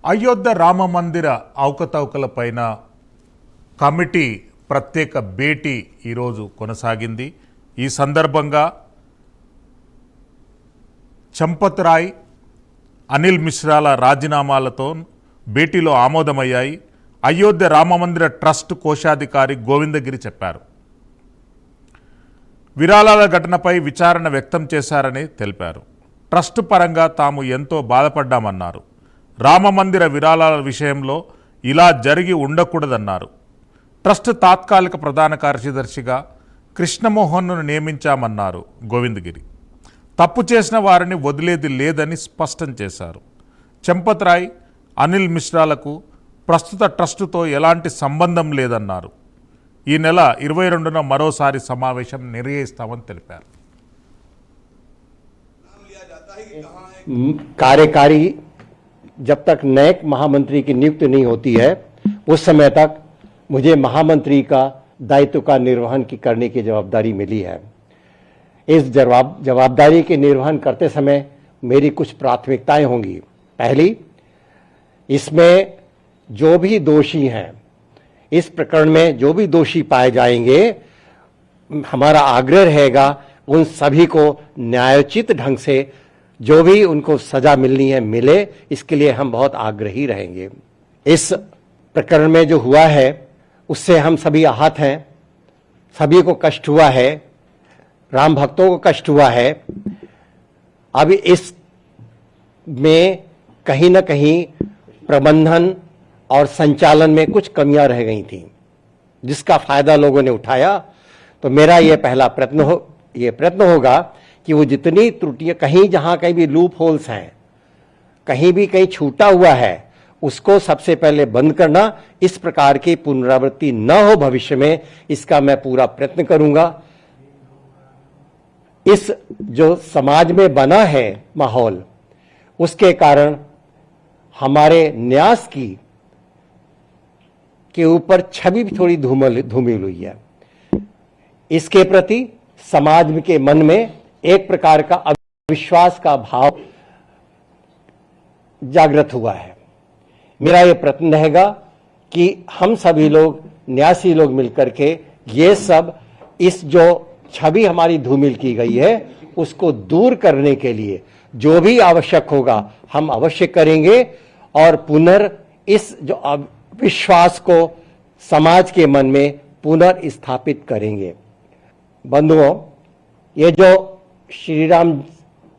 అయోధ్య రామ మందిర అవకతవకలపైన కమిటీ ప్రత్యేక భేటీ ఈరోజు కొనసాగింది. ఈ సందర్భంగా చంపత్ రాయ్, అనిల్ మిశ్రాల రాజీనామాలతో భేటీలో ఆమోదమయ్యాయి. అయోధ్య రామమందిర ట్రస్ట్ కోశాధికారి గోవిందగిరి చెప్పారు. విరాళాల ఘటనపై విచారణ వ్యక్తం చేశారని తెలిపారు. ట్రస్ట్ పరంగా తాము ఎంతో బాధపడ్డామన్నారు. రామమందిర విరాళాల విషయంలో ఇలా జరిగి ఉండకూడదన్నారు. ట్రస్ట్ తాత్కాలిక ప్రధాన కార్యదర్శిగా కృష్ణమోహన్ను నియమించామన్నారు గోవిందగిరి. తప్పు చేసిన వారిని వదిలేది లేదని స్పష్టం చేశారు. చంపత్ రాయ్, అనిల్ మిశ్రాలకు ప్రస్తుత ట్రస్టుతో ఎలాంటి సంబంధం లేదన్నారు. ఈ నెల 22న మరోసారి సమావేశం నిర్వహిస్తామని తెలిపారు. कार्यकारी जब तक नए महामंत्री की नियुक्ति नहीं होती है उस समय तक मुझे महामंत्री का दायित्व का निर्वहन करने की जवाबदारी मिली है। इस जवाबदारी के निर्वहन करते समय मेरी कुछ प्राथमिकताएं होंगी। पहली, इसमें जो भी दोषी हैं, इस प्रकरण में जो भी दोषी पाए जाएंगे, हमारा आग्रह रहेगा उन सभी को न्यायोचित ढंग से जो भी उनको सजा मिलनी है मिले, इसके लिए हम बहुत आग्रही रहेंगे। इस प्रकरण में जो हुआ है उससे हम सभी आहत हैं, सभी को कष्ट हुआ है, राम भक्तों को कष्ट हुआ है। अब इस में कहीं न कहीं प्रबंधन और संचालन में कुछ कमियां रह गई थी, जिसका फायदा लोगों ने उठाया। तो मेरा ये पहला प्रयत्न होगा कि वो जितनी त्रुटियां, कहीं जहां कहीं भी लूप होल्स हैं, कहीं भी कहीं छूटा हुआ है, उसको सबसे पहले बंद करना। इस प्रकार की पुनरावृत्ति न हो भविष्य में, इसका मैं पूरा प्रयत्न करूंगा। इस जो समाज में बना है माहौल, उसके कारण हमारे न्यास के ऊपर छवि भी थोड़ी धूमिल हुई है। इसके प्रति समाज के मन में एक प्रकार का अविश्वास का भाव जागृत हुआ है। मेरा यह प्रयत्न रहेगा कि हम सभी लोग, न्यासी लोग मिलकर के ये सब, इस जो छवि हमारी धूमिल की गई है, उसको दूर करने के लिए जो भी आवश्यक होगा हम अवश्य करेंगे और इस जो विश्वास को समाज के मन में पुनर्स्थापित करेंगे। बंधुओं, ये जो श्री राम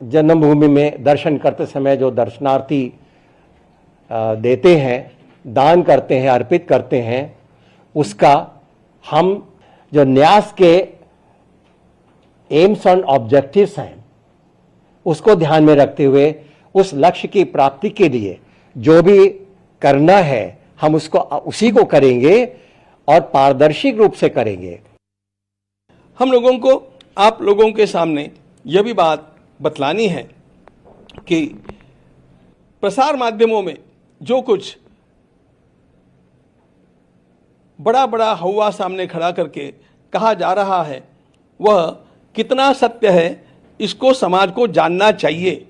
जन्मभूमि में दर्शन करते समय जो दर्शनार्थी देते हैं, दान करते हैं, अर्पित करते हैं, उसका हम जो न्यास के एम्स एंड ऑब्जेक्टिव्स हैं, उसको ध्यान में रखते हुए उस लक्ष्य की प्राप्ति के लिए जो भी करना है हम उसको उसी को करेंगे और पारदर्शी रूप से करेंगे। हम लोगों को आप लोगों के सामने यह भी बात बतलानी है कि प्रसार माध्यमों में जो कुछ बड़ा बड़ा हवा सामने खड़ा करके कहा जा रहा है वह कितना सत्य है, इसको समाज को जानना चाहिए।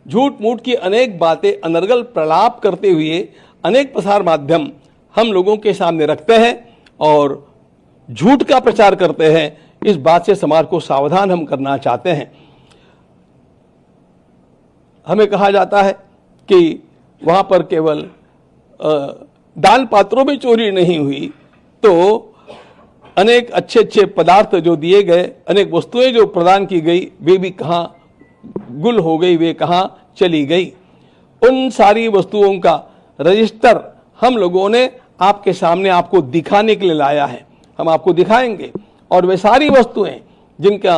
झूठ मूठ की अनेक बातें अनर्गल प्रलाप करते हुए अनेक प्रसार माध्यम हम लोगों के सामने रखते हैं और झूठ का प्रचार करते हैं। इस बात से समाज को सावधान हम करना चाहते हैं। हमें कहा जाता है कि वहाँ पर केवल दान पात्रों में चोरी नहीं हुई, तो अनेक अच्छे अच्छे पदार्थ जो दिए गए, अनेक वस्तुएं जो प्रदान की गई, वे भी कहाँ गुल हो गई, वे कहाँ चली गई। उन सारी वस्तुओं का रजिस्टर हम लोगों ने आपके सामने आपको दिखाने के लिए लाया है। हम आपको दिखाएंगे और वे सारी वस्तुएं जिनका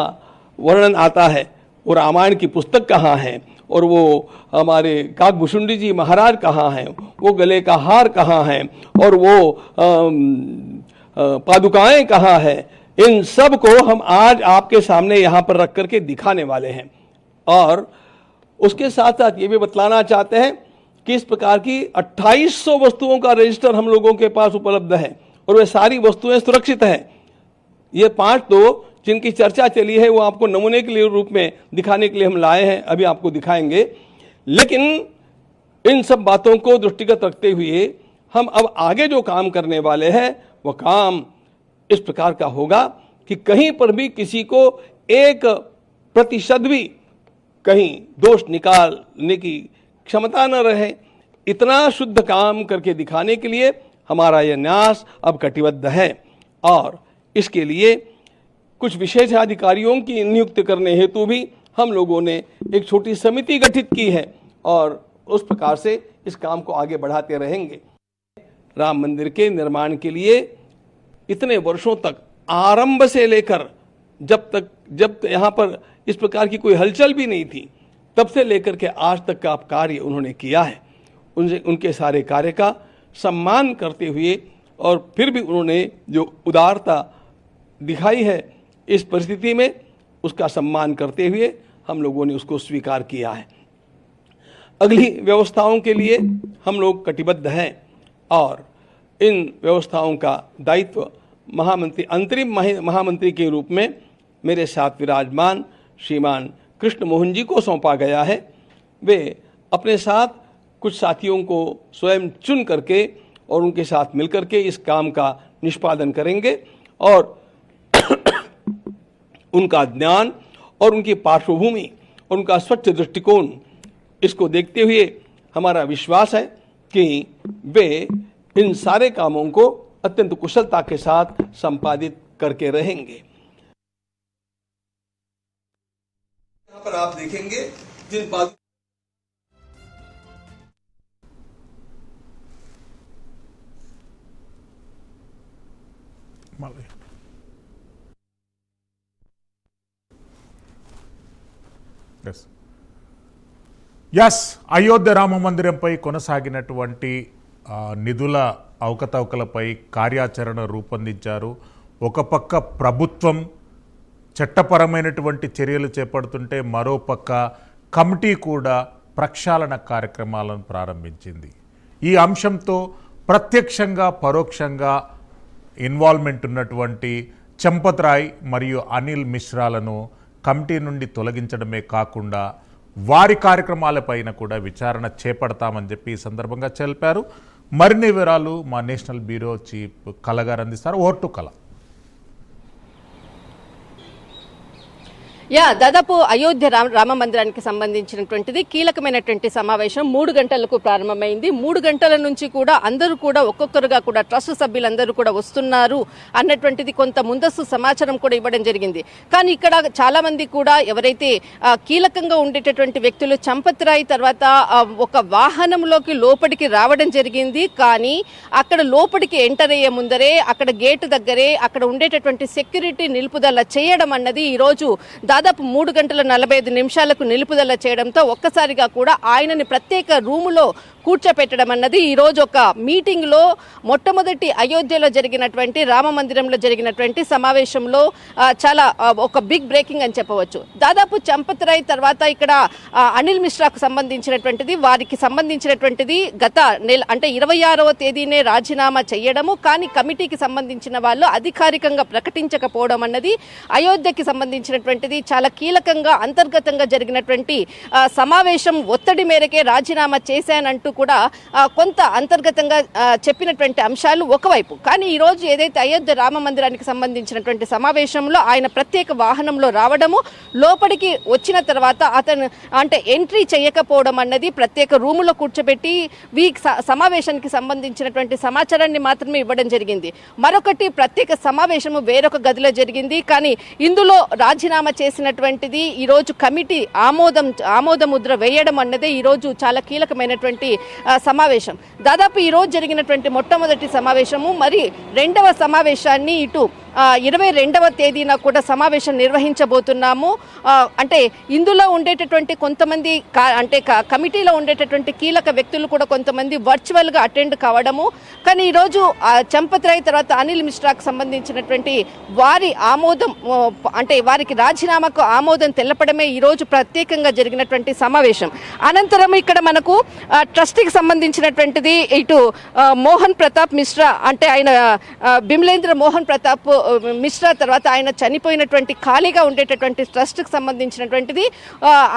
वर्णन आता है, वो रामायण की पुस्तक कहाँ है और वो हमारे काकभूषुंडी जी महाराज कहाँ हैं, वो गले का हार कहाँ है और वो पादुकाएं कहाँ है, इन सब को हम आज आपके सामने यहाँ पर रख करके दिखाने वाले हैं। और उसके साथ साथ ये भी बतलाना चाहते हैं कि इस प्रकार की 2800 वस्तुओं का रजिस्टर हम लोगों के पास उपलब्ध है और वे सारी वस्तुएं सुरक्षित हैं। ये 5 तो जिनकी चर्चा चली है वो आपको नमूने के लिए रूप में दिखाने के लिए हम लाए हैं, अभी आपको दिखाएंगे। लेकिन इन सब बातों को दृष्टिगत रखते हुए हम अब आगे जो काम करने वाले हैं वो काम इस प्रकार का होगा कि कहीं पर भी किसी को 1% भी कहीं दोष निकालने की क्षमता न रहे। इतना शुद्ध काम करके दिखाने के लिए हमारा यह न्यास अब कटिबद्ध है और इसके लिए कुछ विशेष अधिकारियों की नियुक्ति करने हेतु भी हम लोगों ने एक छोटी समिति गठित की है और उस प्रकार से इस काम को आगे बढ़ाते रहेंगे। राम मंदिर के निर्माण के लिए इतने वर्षों तक आरंभ से लेकर जब यहाँ पर इस प्रकार की कोई हलचल भी नहीं थी, तब से लेकर के आज तक का कार्य उन्होंने किया है। उनके सारे कार्य का सम्मान करते हुए और फिर भी उन्होंने जो उदारता दिखाई है इस परिस्थिति में, उसका सम्मान करते हुए हम लोगों ने उसको स्वीकार किया है। अगली व्यवस्थाओं के लिए हम लोग कटिबद्ध हैं और इन व्यवस्थाओं का दायित्व महामंत्री, अंतरिम महामंत्री के रूप में मेरे साथ विराजमान श्रीमान कृष्ण मोहन जी को सौंपा गया है। वे अपने साथ कुछ साथियों को स्वयं चुन करके और उनके साथ मिलकर के इस काम का निष्पादन करेंगे और उनका ज्ञान और उनकी पार्श्वभूमि और उनका स्वच्छ दृष्टिकोण, इसको देखते हुए हमारा विश्वास है कि वे इन सारे कामों को अत्यंत कुशलता के साथ संपादित करके रहेंगे। यहाँ पर आप देखेंगे जिन बातों ఎస్ అయోధ్య రామ మందిరంపై కొనసాగినటువంటి నిధుల అవకతవకలపై కార్యాచరణ రూపొందించారు. ఒక పక్క ప్రభుత్వం చట్టపరమైనటువంటి చర్యలు చేపడుతుంటే మరోపక్క కమిటీ కూడా ప్రక్షాళన కార్యక్రమాలను ప్రారంభించింది. ఈ అంశంతో ప్రత్యక్షంగా పరోక్షంగా ఇన్వాల్వ్మెంట్ ఉన్నటువంటి చంపత్ రాయ్ మరియు అనిల్ మిశ్రాలను కమిటీ నుండి తొలగించడమే కాకుండా వారి కార్యక్రమాలపైన కూడా విచారణ చేపడతామని చెప్పి ఈ సందర్భంగా తెలిపారు. మరిన్ని వివరాలు మా నేషనల్ బ్యూరో చీఫ్ కళ గారు అందిస్తారు. ఓవర్ టు కళ. దాదాపు అయోధ్య రామ మందిరానికి సంబంధించినటువంటిది కీలకమైనటువంటి సమావేశం 3 గంటలకు ప్రారంభమైంది. 3 గంటల నుంచి కూడా అందరూ కూడా ఒక్కొక్కరుగా కూడా ట్రస్ట్ సభ్యులందరూ కూడా వస్తున్నారు అన్నటువంటిది కొంత ముందస్తు సమాచారం కూడా ఇవ్వడం జరిగింది. కానీ ఇక్కడ చాలా మంది కూడా ఎవరైతే కీలకంగా ఉండేటటువంటి వ్యక్తులు చంపత్ రాయ్ తర్వాత ఒక వాహనంలోకి లోపలికి రావడం జరిగింది. కానీ అక్కడ లోపలికి ఎంటర్ అయ్యే ముందరే అక్కడ గేటు దగ్గరే అక్కడ ఉండేటటువంటి సెక్యూరిటీ నిలుపుదల చేయడం అన్నది ఈరోజు దాదాపు 3 గంటల 45 నిమిషాలకు నిలుపుదల చేయడంతో ఒక్కసారిగా కూడా ఆయనని ప్రత్యేక రూములో కూర్చోపెట్టడం అన్నది ఈరోజు ఒక మీటింగ్లో మొట్టమొదటి అయోధ్యలో జరిగినటువంటి రామ మందిరంలో జరిగినటువంటి సమావేశంలో చాలా ఒక బిగ్ బ్రేకింగ్ అని చెప్పవచ్చు. దాదాపు చంపత్ రాయ్ తర్వాత ఇక్కడ అనిల్ మిశ్రాకు సంబంధించినటువంటిది వారికి సంబంధించినటువంటిది గత నెల అంటే 26వ తేదీనే రాజీనామా చేయడము. కానీ కమిటీకి సంబంధించిన వాళ్ళు అధికారికంగా ప్రకటించకపోవడం అన్నది అయోధ్యకి సంబంధించినటువంటిది చాలా కీలకంగా అంతర్గతంగా జరిగినటువంటి సమావేశం ఒత్తిడి మేరకే రాజీనామా చేశానంటూ కూడా కొంత అంతర్గతంగా చెప్పినటువంటి అంశాలు ఒకవైపు. కానీ ఈరోజు ఏదైతే అయోధ్య రామ మందిరానికి సంబంధించినటువంటి సమావేశంలో ఆయన ప్రత్యేక వాహనంలో రావడము, లోపలికి వచ్చిన తర్వాత అతను అంటే ఎంట్రీ చేయకపోవడం అన్నది ప్రత్యేక రూములో కూర్చోబెట్టి సమావేశానికి సంబంధించినటువంటి సమాచారాన్ని మాత్రమే ఇవ్వడం జరిగింది. మరొకటి ప్రత్యేక సమావేశము వేరొక గదిలో జరిగింది. కానీ ఇందులో రాజీనామా చేసినటువంటిది ఈరోజు కమిటీ ఆమోద ముద్ర వేయడం అన్నదే ఈరోజు చాలా కీలకమైనటువంటి సమావేశం. దాదాపు ఈరోజు జరిగినటువంటి మొట్టమొదటి సమావేశము మరి రెండవ సమావేశాన్ని ఇటు 22వ తేదీన కూడా సమావేశం నిర్వహించబోతున్నాము. అంటే ఇందులో ఉండేటటువంటి కొంతమంది అంటే కమిటీలో ఉండేటటువంటి కీలక వ్యక్తులు కూడా కొంతమంది వర్చువల్గా అటెండ్ కావడము. కానీ ఈరోజు చంపత్ రాయ్ తర్వాత అనిల్ మిశ్రాకు సంబంధించినటువంటి వారి ఆమోదం అంటే వారికి రాజీనామాకు ఆమోదం తెలపడమే ఈరోజు ప్రత్యేకంగా జరిగినటువంటి సమావేశం. అనంతరం ఇక్కడ మనకు ట్రస్టీకి సంబంధించినటువంటిది ఇటు మోహన్ ప్రతాప్ మిశ్రా అంటే ఆయన బిమ్లేంద్ర మోహన్ ప్రతాప్ మిశ్రా తర్వాత ఆయన చనిపోయినటువంటి ఖాళీగా ఉండేటటువంటి ట్రస్ట్కి సంబంధించినటువంటిది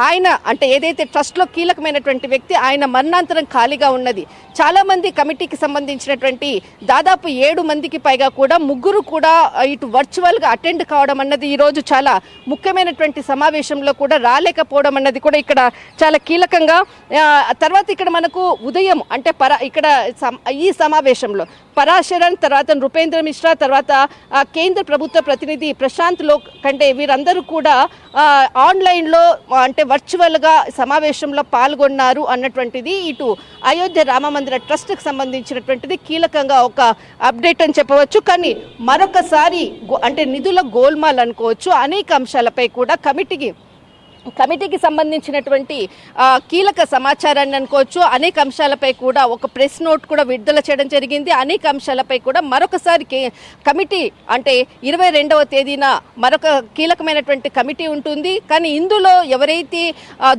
ఆయన అంటే ఏదైతే ట్రస్ట్లో కీలకమైనటువంటి వ్యక్తి ఆయన మరణాంతరం ఖాళీగా ఉన్నది. చాలామంది కమిటీకి సంబంధించినటువంటి దాదాపు 7 మందికి పైగా కూడా 3 కూడా ఇటు వర్చువల్గా అటెండ్ కావడం అన్నది ఈరోజు చాలా ముఖ్యమైనటువంటి సమావేశంలో కూడా రాలేకపోవడం అన్నది కూడా ఇక్కడ చాలా కీలకంగా. తర్వాత ఇక్కడ మనకు ఉదయం అంటే ఇక్కడ ఈ సమావేశంలో పరాశరన్ తర్వాత నృపేంద్ర మిశ్రా తర్వాత కేంద్ర ప్రభుత్వ ప్రతినిధి ప్రశాంత్ లోఖండే వీరందరూ కూడా ఆన్లైన్లో అంటే వర్చువల్గా సమావేశంలో పాల్గొన్నారు అన్నటువంటిది ఇటు అయోధ్య రామ మందిర ట్రస్ట్కి సంబంధించినటువంటిది కీలకంగా ఒక అప్డేట్ అని చెప్పవచ్చు. కానీ మరొకసారి అంటే నిధుల గోల్మాల్ అనుకోవచ్చు, అనేక అంశాలపై కూడా కమిటీకి సంబంధించినటువంటి కీలక సమాచారాన్ని అనుకోవచ్చు, అనేక అంశాలపై కూడా ఒక ప్రెస్ నోట్ కూడా విడుదల చేయడం జరిగింది. అనేక అంశాలపై కూడా మరొకసారి కమిటీ అంటే 22వ తేదీన మరొక కీలకమైనటువంటి కమిటీ ఉంటుంది. కానీ ఇందులో ఎవరైతే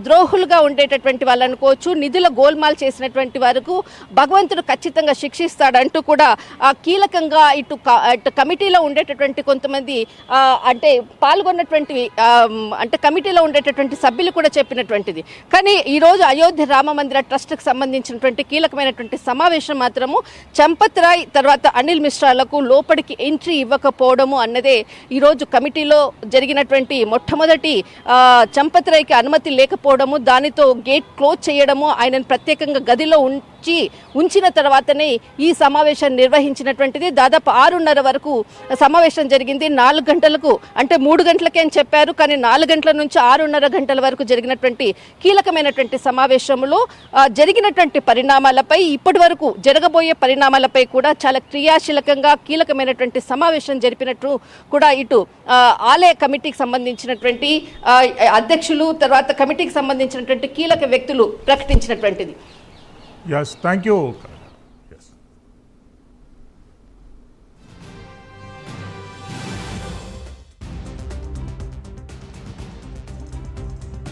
ద్రోహులుగా ఉండేటటువంటి వాళ్ళు అనుకోవచ్చు, నిధుల గోల్మాల్ చేసినటువంటి వరకు భగవంతుడు ఖచ్చితంగా శిక్షిస్తాడంటూ కూడా కీలకంగా ఇటు కమిటీలో ఉండేటటువంటి కొంతమంది అంటే పాల్గొన్నటువంటి అంటే కమిటీలో ఉండేటటువంటి సభ్యులు కూడా చెప్పినటువంటిది. కానీ ఈరోజు అయోధ్య రామ మందిర ట్రస్ట్కి సంబంధించినటువంటి కీలకమైనటువంటి సమావేశం మాత్రము చంపత్ రాయ్ తర్వాత అనిల్ మిశ్రాలకు లోపలికి ఎంట్రీ ఇవ్వకపోవడము అన్నదే ఈరోజు కమిటీలో జరిగినటువంటి మొట్టమొదటి చంపత్ రాయ్కి అనుమతి లేకపోవడము, దానితో గేట్ క్లోజ్ చేయడము, ఆయనను ప్రత్యేకంగా గదిలో ఉంచిన తర్వాతనే ఈ సమావేశాన్ని నిర్వహించినటువంటిది. దాదాపు 6:30 వరకు సమావేశం జరిగింది. 4 గంటలకు అంటే 3 గంటలకే అని చెప్పారు, కానీ 4 గంటల నుంచి 6:30 గంటల వరకు జరిగినటువంటి కీలకమైనటువంటి సమావేశంలో జరిగినటువంటి పరిణామాలపై ఇప్పటి వరకు జరగబోయే పరిణామాలపై కూడా చాలా క్రియాశీలకంగా కీలకమైనటువంటి సమావేశం జరిపినట్టు కూడా ఇటు ఆలయ కమిటీకి సంబంధించినటువంటి అధ్యక్షులు తర్వాత కమిటీకి సంబంధించినటువంటి కీలక వ్యక్తులు ప్రకటించినటువంటిది. Yes, thank you.